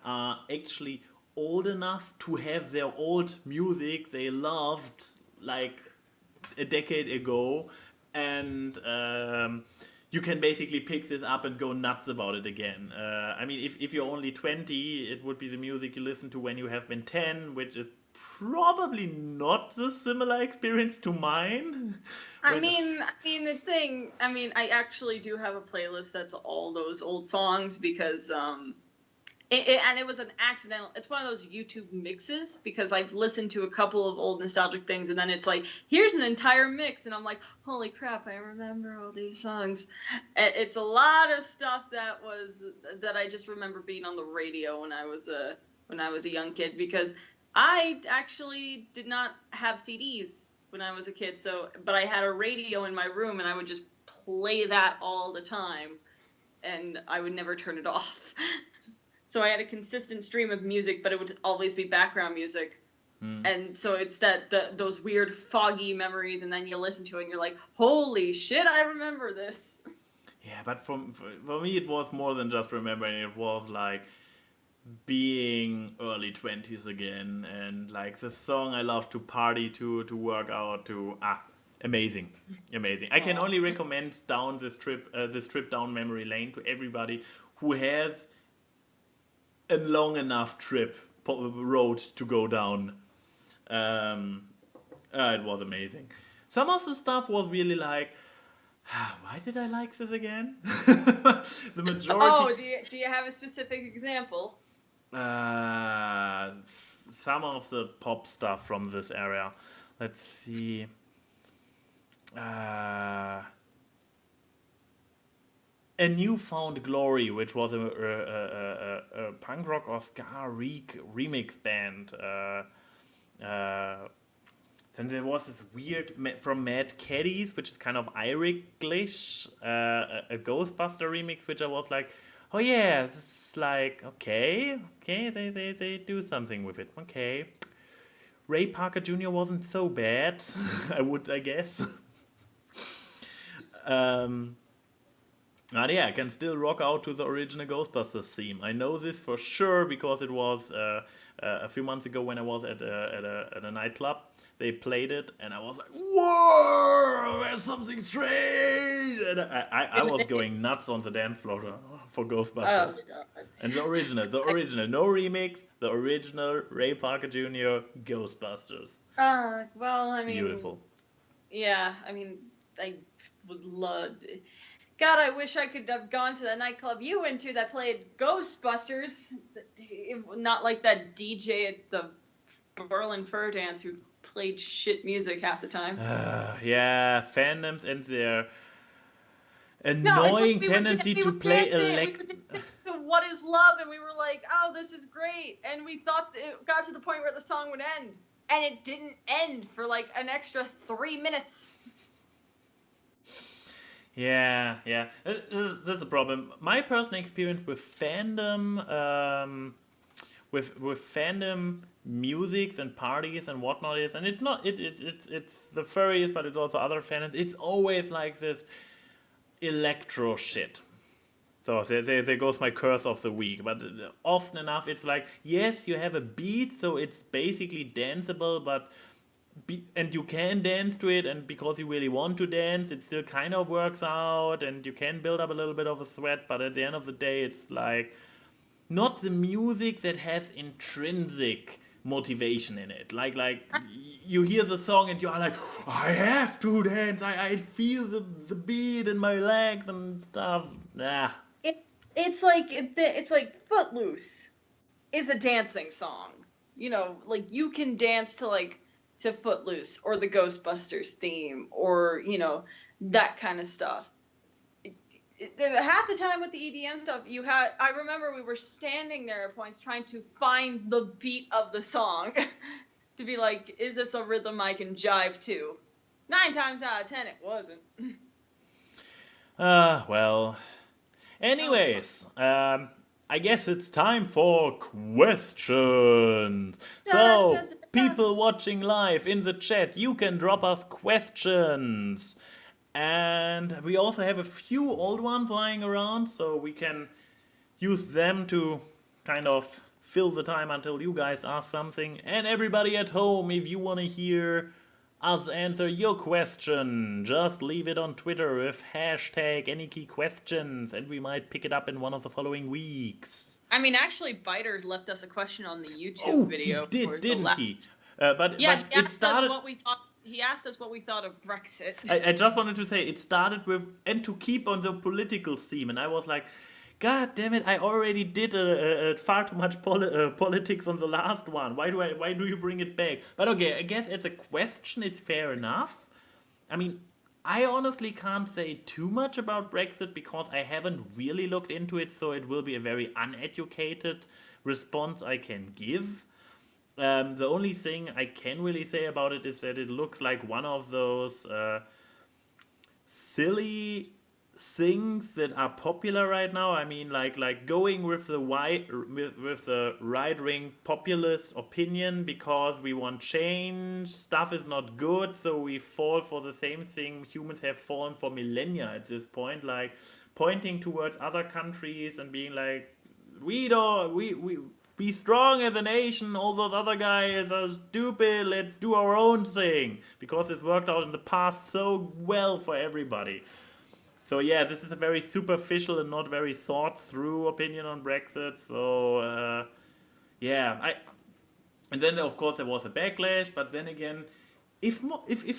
are actually old enough to have their old music they loved like a decade ago, and you can basically pick this up and go nuts about it again. I mean, if you're only 20, it would be the music you listen to when you have been 10, which is probably not the similar experience to mine. when I actually do have a playlist that's all those old songs because and it was an accidental. It's one of those YouTube mixes because I've listened to a couple of old nostalgic things, and then it's like, here's an entire mix, and I'm like, holy crap, I remember all these songs. It's a lot of stuff that I just remember being on the radio when I was a young kid, because I actually did not have CDs when I was a kid. But I had a radio in my room, and I would just play that all the time, and I would never turn it off. So I had a consistent stream of music, but it would always be background music. And so it's those weird foggy memories, and then you listen to it and you're like, holy shit, I remember this. Yeah, but for me, it was more than just remembering. It was like being early 20s again, and like the song I love to party to work out to. Amazing, amazing. I can Aw. only recommend down this trip down memory lane to everybody who has a long enough road to go down. It was amazing. Some of the stuff was really like, why did I like this again? The majority, Oh, do you have a specific example? uh, some of the pop stuff from this area. Let's see. Uh, a Newfound Glory, which was a punk rock or ska remix band. Then there was this weird from Mad Caddies, which is kind of Irish, a Ghostbuster remix, which I was like, oh yeah, this is like, okay, they do something with it, okay. Ray Parker Jr. wasn't so bad, I guess. But yeah, I can still rock out to the original Ghostbusters theme. I know this for sure because it was a few months ago when I was at a nightclub. They played it, and I was like, "Whoa, there's something strange!" And I was going nuts on the dance floor for Oh Ghostbusters. my god. And the original, no remix, the original Ray Parker Jr. Ghostbusters. Well, I mean, Beautiful. yeah, I mean, I would love. God, I wish I could have gone to the nightclub you went to that played Ghostbusters. Not like that DJ at the Berlin Fur Dance who played shit music half the time. Yeah, fandoms and their No, it's annoying like tendency we to were play dancing, we were dancing to What Is Love, and we were like, oh, this is great. And we thought it got to the point where the song would end. And it didn't end for like an extra 3 minutes. Yeah. This is the problem. My personal experience with fandom, with fandom musics and parties and whatnot is, and it's not it's the furries, but it's also other fandoms. It's always like this electro shit. So there goes my curse of the week. But often enough, it's like, yes, you have a beat, so it's basically danceable, but and you can dance to it, and because you really want to dance, it still kind of works out, and you can build up a little bit of a sweat. But at the end of the day, it's like not the music that has intrinsic motivation in it. Like you hear the song and you are like, I have to dance. I feel the beat in my legs and stuff. Nah. It's like Footloose is a dancing song. You know, like you can dance to Footloose or the Ghostbusters theme or, you know, that kind of stuff. Half the time with the EDM stuff, I remember we were standing there at points trying to find the beat of the song to be like, is this a rhythm I can jive to? 9 times out of 10, it wasn't. Well. Anyways, I guess it's time for questions. So, people watching live in the chat, you can drop us questions. And we also have a few old ones lying around, so we can use them to kind of fill the time until you guys ask something. And everybody at home, if you want to hear us answer your question, just leave it on Twitter with hashtag #AnyKeyQuestions, and we might pick it up in one of the following weeks. I mean, actually, Biter left us a question on the YouTube video. He did, didn't he? But yeah, but it started. He asked us what we thought of Brexit. I just wanted to say it started with, and to keep on the political theme, and I was like, God damn it! I already did far too much politics on the last one. Why do you bring it back? But okay, I guess as a question, it's fair enough. I mean, I honestly can't say too much about Brexit because I haven't really looked into it, so it will be a very uneducated response I can give. The only thing I can really say about it is that it looks like one of those silly things that are popular right now. I mean, like going with the right-wing populist opinion because we want change. Stuff is not good, so we fall for the same thing humans have fallen for millennia at this point. Like pointing towards other countries and being like, we be strong as a nation. All those other guys are stupid. Let's do our own thing because it's worked out in the past so well for everybody. So yeah, this is a very superficial and not very thought through opinion on Brexit. So and then of course there was a backlash. But then again, if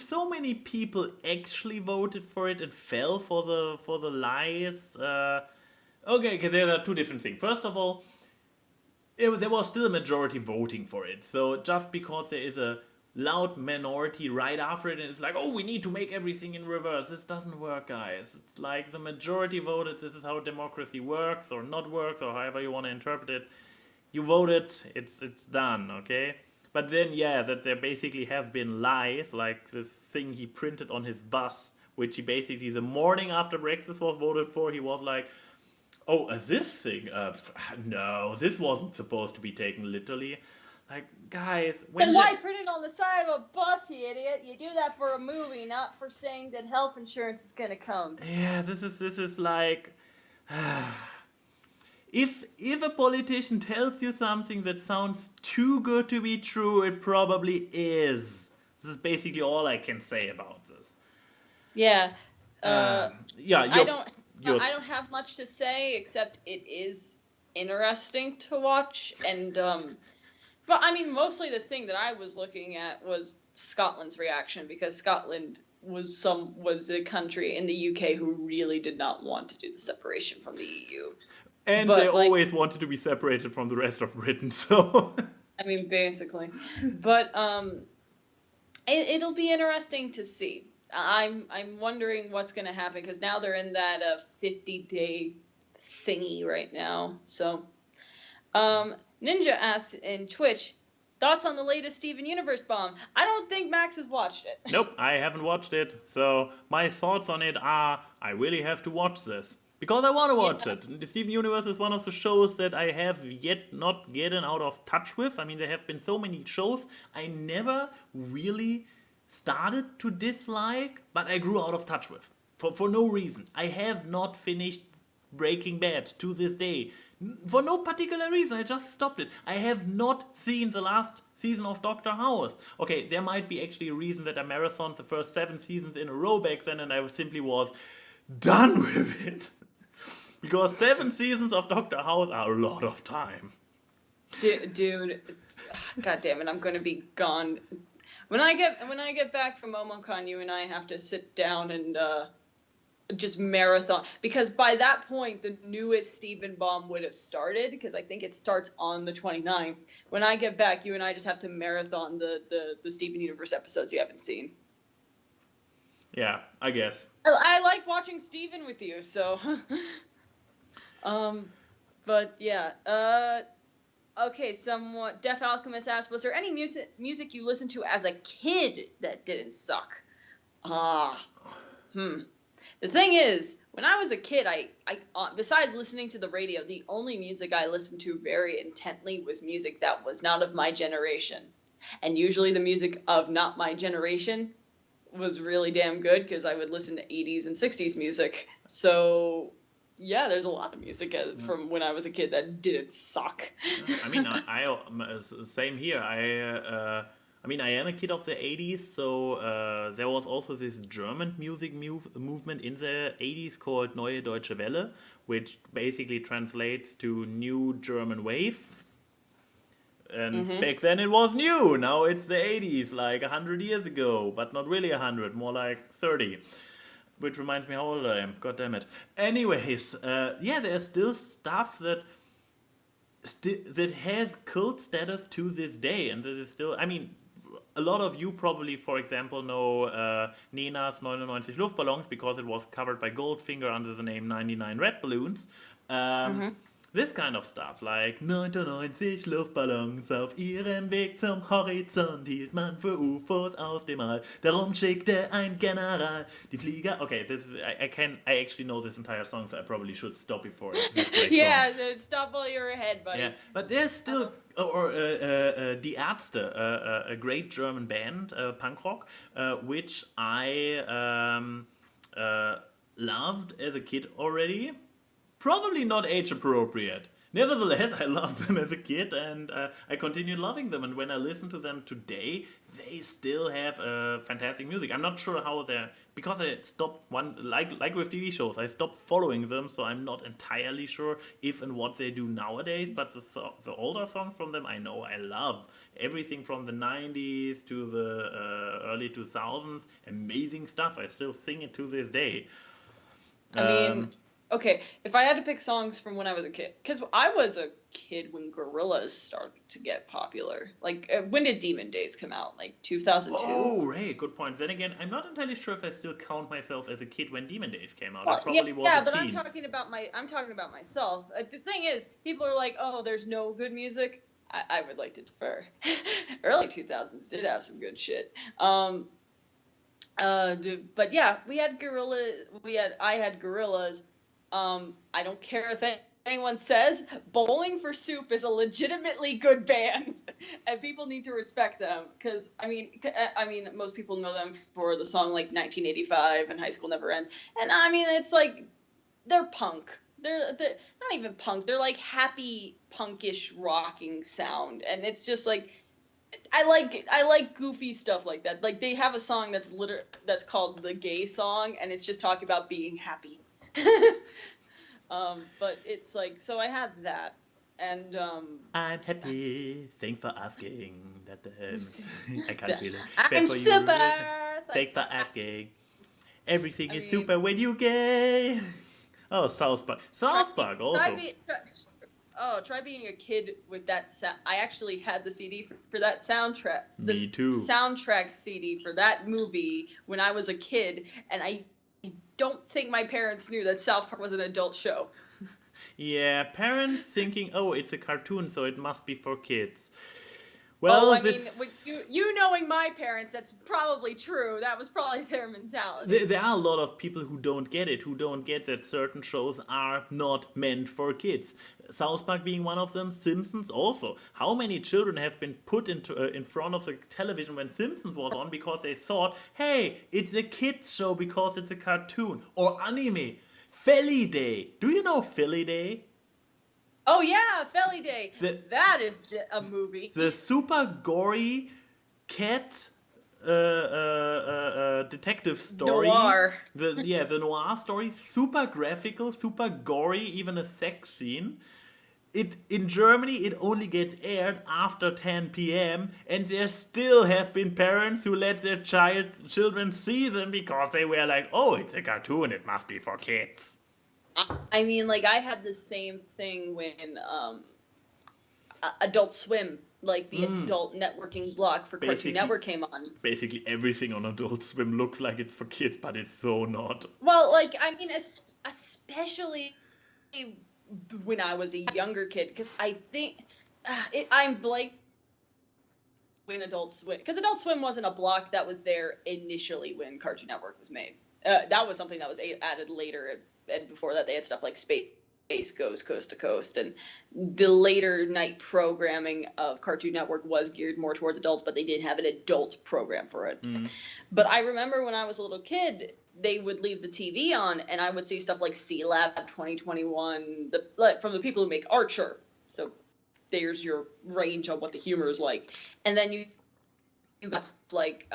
so many people actually voted for it and fell for the lies, okay, there are two different things. First of all, there was still a majority voting for it. So just because there is a loud minority right after it, and it's like, oh, we need to make everything in reverse. This doesn't work, guys. It's like the majority voted, this is how democracy works or not works, or however you want to interpret it. You voted, it's done, okay? But then, yeah, that there basically have been lies, like this thing he printed on his bus, which he basically, the morning after Brexit was voted for, he was like, oh, this thing, no, this wasn't supposed to be taken literally. Like, guys, Then why print it on the side of a bus, you idiot? You do that for a movie, not for saying that health insurance is gonna come. Yeah, this is like, if a politician tells you something that sounds too good to be true, it probably is. This is basically all I can say about this. Yeah. Yeah, I don't have much to say except it is interesting to watch, and but I mean, mostly the thing that I was looking at was Scotland's reaction, because Scotland was a country in the UK who really did not want to do the separation from the EU. And but, they always wanted to be separated from the rest of Britain, so I mean, basically. But it'll be interesting to see. I'm wondering what's going to happen, because now they're in that 50-day thingy right now. So, Ninja asks in Twitch, thoughts on the latest Steven Universe bomb? I don't think Max has watched it. Nope, I haven't watched it. So my thoughts on it are, I really have to watch this. Because I want to watch it. The Steven Universe is one of the shows that I have yet not gotten out of touch with. I mean, there have been so many shows I never really started to dislike, but I grew out of touch with. For no reason. I have not finished Breaking Bad to this day. For no particular reason, I just stopped it. I have not seen the last season of Doctor House. Okay, there might be actually a reason that I marathoned the first 7 seasons in a row back then, and I simply was done with it. Because 7 seasons of Doctor House are a lot of time. Dude, god damn it, I'm gonna be gone. When I get back from OmoCon, you and I have to sit down and just marathon, because by that point the newest Steven bomb would have started, because I think it starts on the 29th. When I get back, you and I just have to marathon the Steven Universe episodes you haven't seen. Yeah, I guess. I like watching Steven with you, so but yeah. Okay, somewhat. Def Alchemist asked, was there any music you listened to as a kid that didn't suck? The thing is, when I was a kid, I besides listening to the radio, the only music I listened to very intently was music that was not of my generation. And usually the music of not my generation was really damn good, because I would listen to 80s and 60s music. So yeah, there's a lot of music from when I was a kid that didn't suck. I mean, I same here. I mean, I am a kid of the 80s, so there was also this German music movement in the 80s called Neue Deutsche Welle, which basically translates to New German Wave. And back then it was new. Now it's the 80s, like 100 years ago, but not really 100, more like 30. Which reminds me how old I am. God damn it. Anyways, yeah, there's still stuff that has cult status to this day, and this is still. I mean, a lot of you probably, for example, know Nena's 99 Luftballons, because it was covered by Goldfinger under the name 99 Red Balloons. This kind of stuff, like 99 Luftballons auf ihrem Weg zum Horizont hielt man für UFOs aus dem All. Darum schickte ein General die Flieger. Okay, this is, I actually know this entire song, so I probably should stop before it. Yeah, stop while you're ahead, buddy. Yeah, but there's still Die Ärzte, a great German band, punk rock, which I loved as a kid already. Probably not age appropriate. Nevertheless, I loved them as a kid, and I continued loving them. And when I listen to them today, they still have fantastic music. I'm not sure how because I stopped like with TV shows, I stopped following them, so I'm not entirely sure if and what they do nowadays. But the older songs from them, I know I love. Everything from the 90s to the early 2000s, amazing stuff. I still sing it to this day. I mean, Okay, if I had to pick songs from when I was a kid, because I was a kid when Gorillaz started to get popular. Like, when did Demon Days come out? Like 2002? Oh, right, good point. Then again, I'm not entirely sure if I still count myself as a kid when Demon Days came out. I Well, yeah, probably was a yeah, but teen. I'm talking about myself. The thing is, people are like, "Oh, there's no good music." I would like to defer. Early 2000s did have some good shit. But yeah, I had Gorillas. I don't care if anyone says Bowling for Soup is a legitimately good band, and people need to respect them because I mean, most people know them for the song like 1985 and High School Never Ends, and I mean, it's like they're punk. They're not even punk. They're like happy punkish rocking sound, and it's just like I like goofy stuff like that. Like they have a song that's called The Gay Song, and it's just talking about being happy. But it's like, so I had that, and I'm happy. Thanks for asking. I can't feel it. I'm super. Thanks for asking. Everything is mean, super when you gay. Oh, South Park. South Park also. Try being a kid with that sound. I actually had the CD for that soundtrack. Me too. Soundtrack CD for that movie when I was a kid, and I don't think my parents knew that South Park was an adult show. Yeah, parents thinking, oh, it's a cartoon, so it must be for kids. Well, oh, I mean, with you knowing my parents, that's probably true. That was probably their mentality. There are a lot of people who don't get it, who don't get that certain shows are not meant for kids. South Park being one of them, Simpsons also. How many children have been put in front of the television when Simpsons was on because they thought, hey, it's a kids show because it's a cartoon. Or anime. Philly Day. Do you know Philly Day? Oh yeah, Felly Day. That is a movie. The super gory cat detective story. Noir. The noir story. Super graphical, super gory, even a sex scene. In Germany, it only gets aired after 10 p.m. and there still have been parents who let their children see them because they were like, oh, it's a cartoon, it must be for kids. I mean, like, I had the same thing when Adult Swim, like the adult networking block for Cartoon Network came on. Basically everything on Adult Swim looks like it's for kids, but it's so not. Well, like, I mean, especially when I was a younger kid, because I think I'm like when Adult Swim, because Adult Swim wasn't a block that was there initially when Cartoon Network was made. That was something that was added later, and before that they had stuff like Space Goes Coast to Coast, and the later night programming of Cartoon Network was geared more towards adults, but they didn't have an adult program for it. Mm-hmm. But I remember when I was a little kid, they would leave the TV on, and I would see stuff like C-Lab 2021, from the people who make Archer. So there's your range on what the humor is like. And then you got like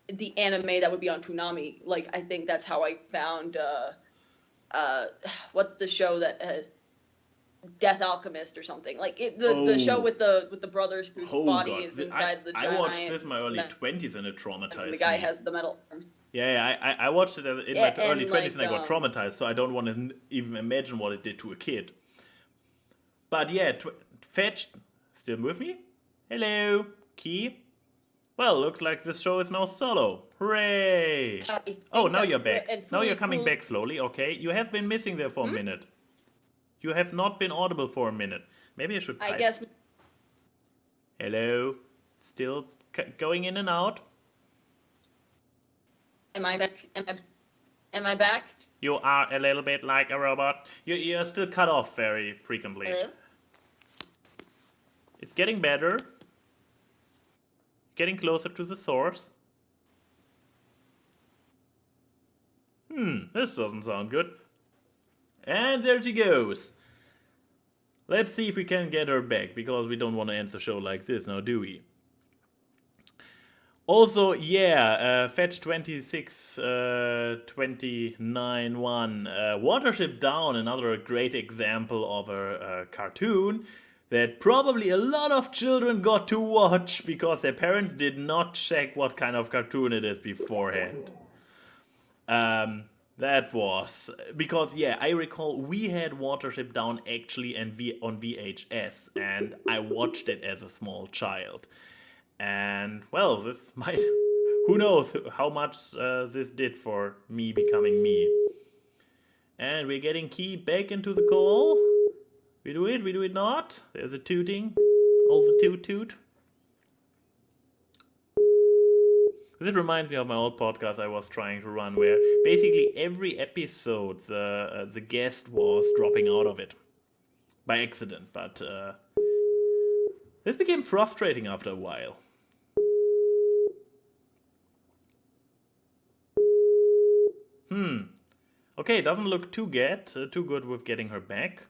the anime that would be on Toonami. Like, I think that's how I found what's the show that has Death Alchemist or something, like the show with the brothers whose body is inside the giant. I watched this in my early 20s and it traumatized me. The guy has the metal arms. Yeah, I watched it in my early 20s and I got traumatized, so I don't want to even imagine what it did to a kid. But yeah, Fetch, still with me? Hello, Key? Well, looks like this show is now solo. Hooray! Oh, now you're back. Now you're coming back slowly, okay? You have been missing there for a minute. You have not been audible for a minute. Maybe I should type. I guess. Hello? Still going in and out? Am I back? Am I back? You are a little bit like a robot. You're still cut off very frequently. Hello? It's getting better. Getting closer to the source. This doesn't sound good. And there she goes. Let's see if we can get her back, because we don't want to end the show like this now, do we? Also, yeah, Fetch 26291, Watership Down, another great example of a cartoon that probably a lot of children got to watch because their parents did not check what kind of cartoon it is beforehand. That was because yeah, I recall we had Watership Down actually on VHS, and I watched it as a small child. And well, this might who knows how much this did for me becoming me. And we're getting Key back into the call. We do it not. There's a tooting, also toot toot. This reminds me of my old podcast I was trying to run, where basically every episode the guest was dropping out of it by accident. But this became frustrating after a while. Okay, doesn't look too good with getting her back.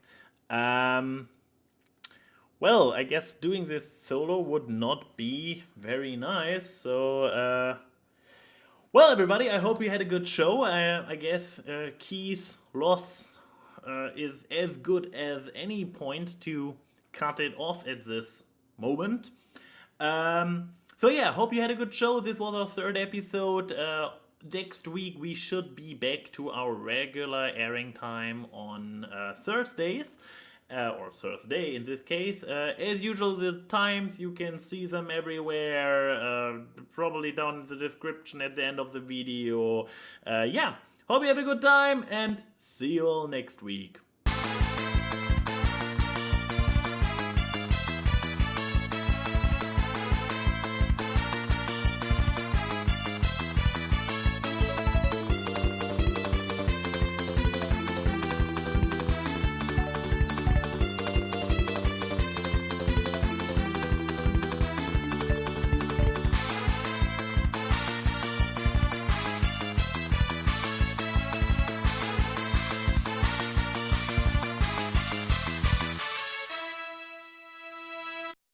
Well, I guess doing this solo would not be very nice. So, well, everybody, I hope you had a good show. I guess Key's loss is as good as any point to cut it off at this moment. So yeah, hope you had a good show. This was our third episode. Next week we should be back to our regular airing time on Thursdays. Or Thursday in this case. As usual, the times you can see them everywhere, probably down in the description at the end of the video. Yeah, hope you have a good time and see you all next week.